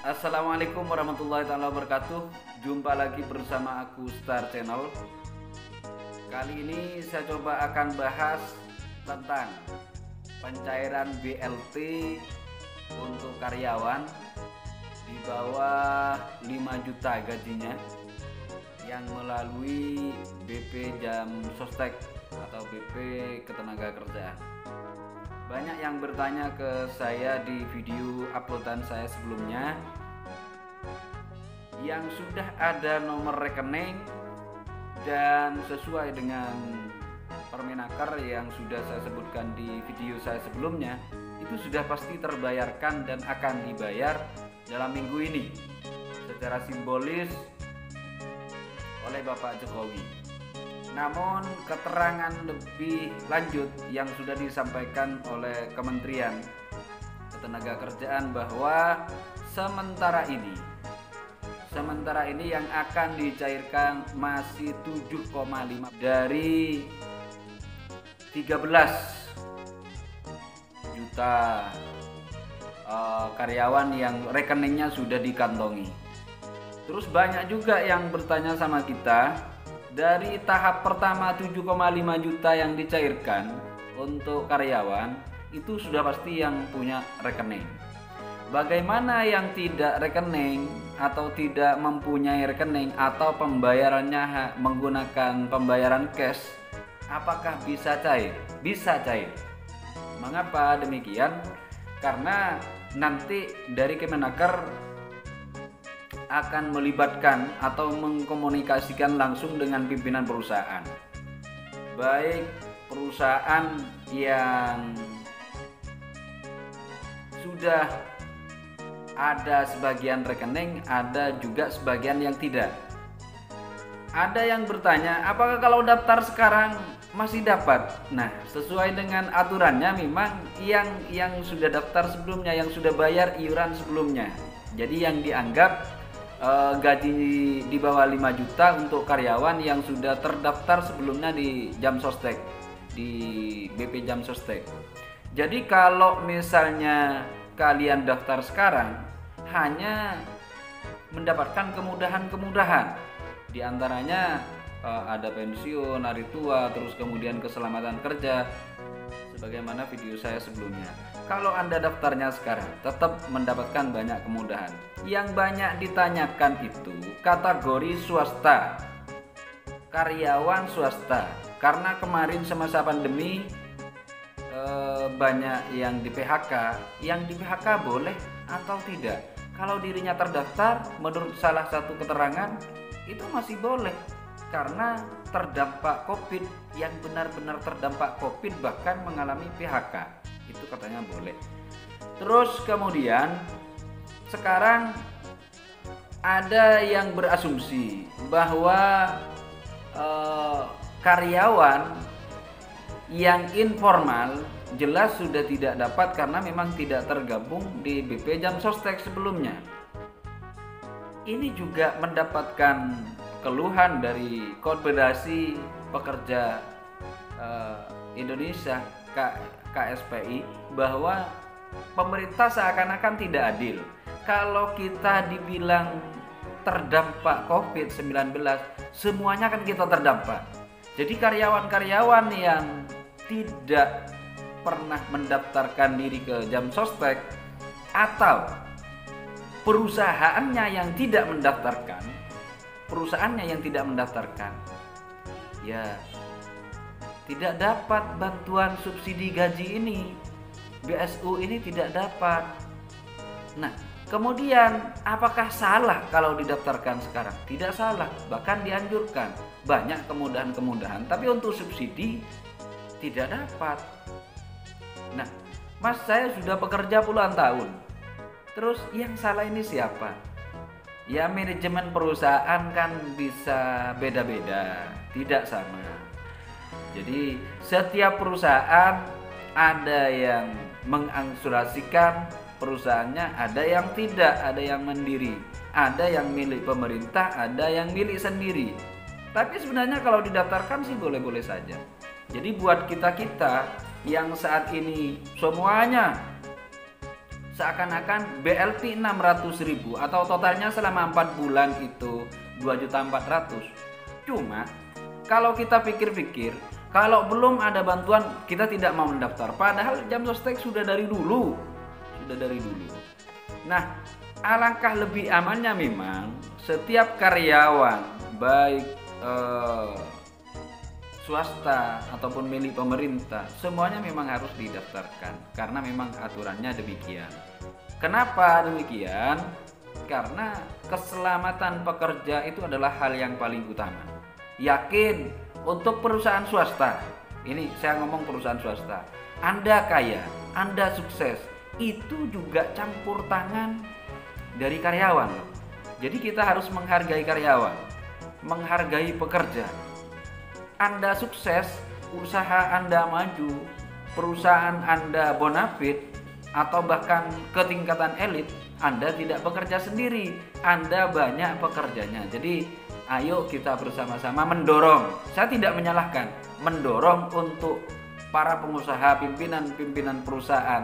Assalamualaikum warahmatullahi wabarakatuh. Jumpa lagi bersama aku Star Channel. Kali ini saya coba akan bahas tentang pencairan BLT untuk karyawan di bawah 5 juta gajinya yang melalui BP Jam Sostek atau BP Ketenagakerjaan. Banyak yang bertanya ke saya di video uploadan saya sebelumnya yang sudah ada nomor rekening dan sesuai dengan Permenaker yang sudah saya sebutkan di video saya sebelumnya, itu sudah pasti terbayarkan dan akan dibayar dalam minggu ini secara simbolis oleh Bapak Jokowi. Namun keterangan lebih lanjut yang sudah disampaikan oleh Kementerian Ketenagakerjaan bahwa sementara ini yang akan dicairkan masih 7,5 dari 13 juta karyawan yang rekeningnya sudah dikantongi. Terus banyak juga yang bertanya sama kita, dari tahap pertama 7,5 juta yang dicairkan untuk karyawan itu sudah pasti yang punya rekening. Bagaimana yang tidak rekening atau tidak mempunyai rekening atau pembayarannya menggunakan pembayaran cash, apakah bisa cair? Bisa cair. Mengapa demikian? Karena nanti dari Kemenaker akan melibatkan atau mengkomunikasikan langsung dengan pimpinan perusahaan, baik perusahaan yang sudah ada sebagian rekening, ada juga sebagian yang tidak. Ada yang bertanya, apakah kalau daftar sekarang masih dapat? Nah, sesuai dengan aturannya memang yang sudah daftar sebelumnya, yang sudah bayar iuran sebelumnya. Jadi yang dianggap gaji di bawah 5 juta untuk karyawan yang sudah terdaftar sebelumnya di Jam Sostek, di BP Jam Sostek. Jadi kalau misalnya kalian daftar sekarang, hanya mendapatkan kemudahan-kemudahan. Di antaranya ada pensiun, hari tua, terus kemudian keselamatan kerja, sebagaimana video saya sebelumnya. Kalau Anda daftarnya sekarang, tetap mendapatkan banyak kemudahan. Yang banyak ditanyakan itu kategori swasta, karyawan swasta. Karena kemarin semasa pandemi banyak yang di PHK. Yang di PHK boleh atau tidak? Kalau dirinya terdaftar, menurut salah satu keterangan, itu masih boleh. Karena terdampak COVID, yang benar-benar terdampak COVID bahkan mengalami PHK. Itu katanya boleh. Terus kemudian sekarang ada yang berasumsi bahwa karyawan yang informal jelas sudah tidak dapat karena memang tidak tergabung di BP Jam Sostek sebelumnya. Ini juga mendapatkan keluhan dari Konfederasi Pekerja Indonesia KSPI bahwa pemerintah seakan-akan tidak adil. Kalau kita dibilang terdampak COVID-19, semuanya kan kita terdampak. Jadi karyawan-karyawan yang tidak pernah mendaftarkan diri ke Jam Sostek atau perusahaannya yang tidak mendaftarkan, ya tidak dapat bantuan subsidi gaji ini, BSU ini tidak dapat. Nah, kemudian apakah salah kalau didaftarkan sekarang? Tidak salah, bahkan dianjurkan. Banyak kemudahan-kemudahan, tapi untuk subsidi tidak dapat. Nah, Mas, saya sudah bekerja puluhan tahun. Terus yang salah ini siapa? Ya manajemen perusahaan kan bisa beda-beda, tidak sama. Jadi setiap perusahaan ada yang mengangsurasikan perusahaannya, ada yang tidak, ada yang mandiri, ada yang milik pemerintah, ada yang milik sendiri. Tapi sebenarnya kalau didaftarkan sih boleh-boleh saja. Jadi buat kita-kita yang saat ini semuanya seakan-akan BLT 600.000 atau totalnya selama 4 bulan itu 2.400.000. Cuma kalau kita pikir-pikir, kalau belum ada bantuan kita tidak mau mendaftar, padahal jam sostek sudah dari dulu. Nah, alangkah lebih amannya memang setiap karyawan baik swasta ataupun milik pemerintah, semuanya memang harus didaftarkan karena memang aturannya demikian. Kenapa demikian? Karena keselamatan pekerja itu adalah hal yang paling utama. Yakin untuk perusahaan swasta, ini saya ngomong perusahaan swasta, Anda kaya, Anda sukses, itu juga campur tangan dari karyawan. Jadi kita harus menghargai karyawan, menghargai pekerja. Anda sukses, usaha Anda maju, perusahaan Anda bonafit atau bahkan ke tingkatan elit, Anda tidak bekerja sendiri, Anda banyak pekerjanya. Jadi ayo kita bersama-sama mendorong, saya tidak menyalahkan, mendorong untuk para pengusaha, pimpinan perusahaan,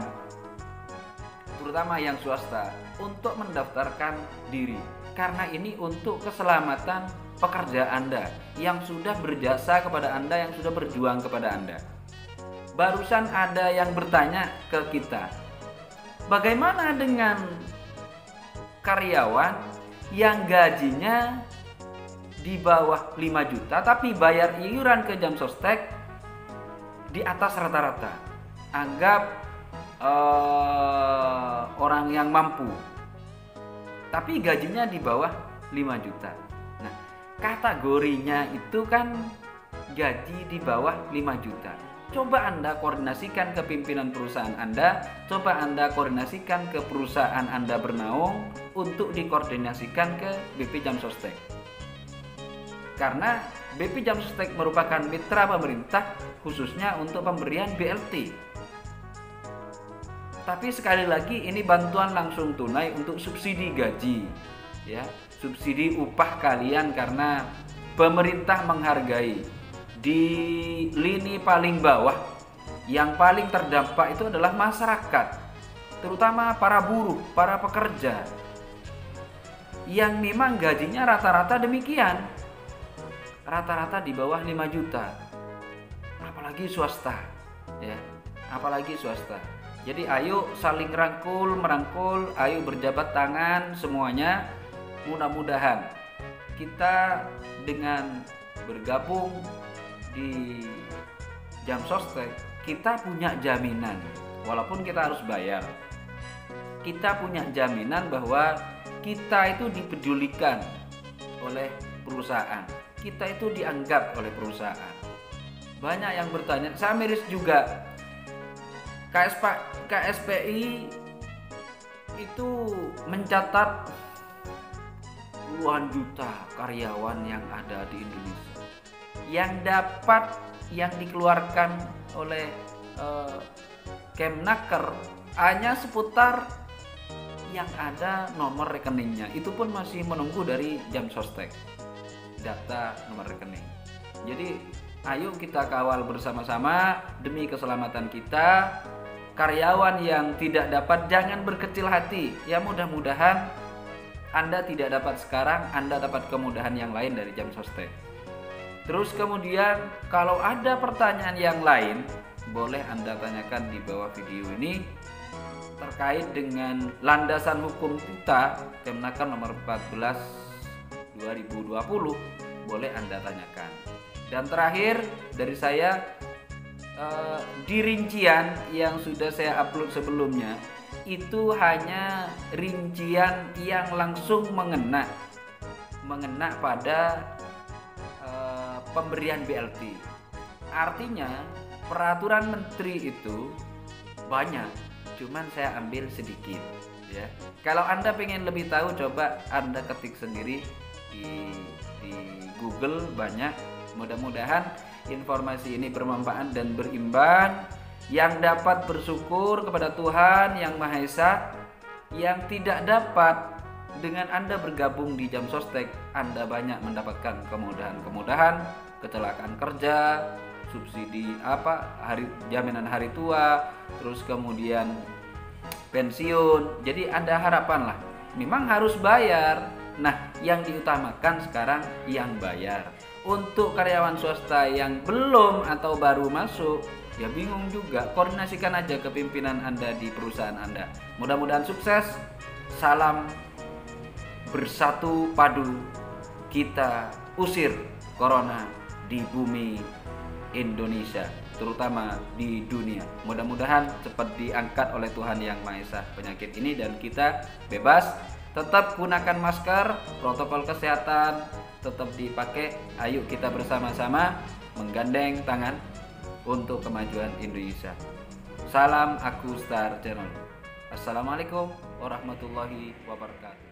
terutama yang swasta, untuk mendaftarkan diri. Karena ini untuk keselamatan pekerja Anda yang sudah berjasa kepada Anda, yang sudah berjuang kepada Anda. Barusan ada yang bertanya ke kita, bagaimana dengan karyawan yang gajinya di bawah 5 juta tapi bayar iuran ke jam sostek di atas rata-rata? Anggap orang yang mampu tapi gajinya di bawah 5 juta. Nah, kategorinya itu kan gaji di bawah 5 juta. Coba Anda koordinasikan ke pimpinan perusahaan Anda, coba Anda koordinasikan ke perusahaan Anda bernaung untuk dikoordinasikan ke BP Jam Sostek. Karena BP Jam Sostek merupakan mitra pemerintah khususnya untuk pemberian BLT. Tapi sekali lagi ini bantuan langsung tunai untuk subsidi gaji, ya, subsidi upah kalian karena pemerintah menghargai. Di lini paling bawah yang paling terdampak itu adalah masyarakat, terutama para buruh, para pekerja yang memang gajinya rata-rata demikian, rata-rata di bawah 5 juta, apalagi swasta, ya, apalagi swasta. Jadi ayo saling merangkul, ayo berjabat tangan semuanya. Mudah-mudahan kita dengan bergabung di Jam Sostek, kita punya jaminan, walaupun kita harus bayar. Kita punya jaminan bahwa kita itu dipedulikan oleh perusahaan, kita itu dianggap oleh perusahaan. Banyak yang bertanya, saya miris juga, KSPI itu mencatat puluhan juta karyawan yang ada di Indonesia. Yang dapat, yang dikeluarkan oleh Kemnaker hanya seputar yang ada nomor rekeningnya. Itu pun masih menunggu dari Jam Sostek, data nomor rekening. Jadi ayo kita kawal bersama-sama demi keselamatan kita. Karyawan yang tidak dapat jangan berkecil hati. Ya, mudah-mudahan Anda tidak dapat sekarang, Anda dapat kemudahan yang lain dari Jam Sostek. Terus kemudian kalau ada pertanyaan yang lain, boleh Anda tanyakan di bawah video ini terkait dengan landasan hukum kita Kemnaker nomor 14 2020, boleh Anda tanyakan. Dan terakhir dari saya, di rincian yang sudah saya upload sebelumnya itu hanya rincian yang langsung mengena pada pemberian BLT. Artinya peraturan menteri itu banyak, cuman saya ambil sedikit, ya. Kalau Anda pengen lebih tahu, coba Anda ketik sendiri di Google, banyak. Mudah-mudahan informasi ini bermanfaat dan berimbang. Yang dapat bersyukur kepada Tuhan Yang Maha Esa. Yang tidak dapat, dengan Anda bergabung di Jam Sostek, Anda banyak mendapatkan kemudahan-kemudahan, kecelakaan kerja, subsidi jaminan hari tua, terus kemudian pensiun. Jadi ada harapan lah. Memang harus bayar. Nah, yang diutamakan sekarang yang bayar. Untuk karyawan swasta yang belum atau baru masuk, ya bingung juga. Koordinasikan aja ke pimpinan Anda di perusahaan Anda. Mudah-mudahan sukses. Salam bersatu padu. Kita usir corona di bumi Indonesia, terutama di dunia. Mudah-mudahan cepat diangkat oleh Tuhan Yang Maha Esa penyakit ini dan kita bebas. Tetap gunakan masker, protokol kesehatan tetap dipakai. Ayo kita bersama-sama menggandeng tangan untuk kemajuan Indonesia. Salam Aku Star Channel. Assalamualaikum warahmatullahi wabarakatuh.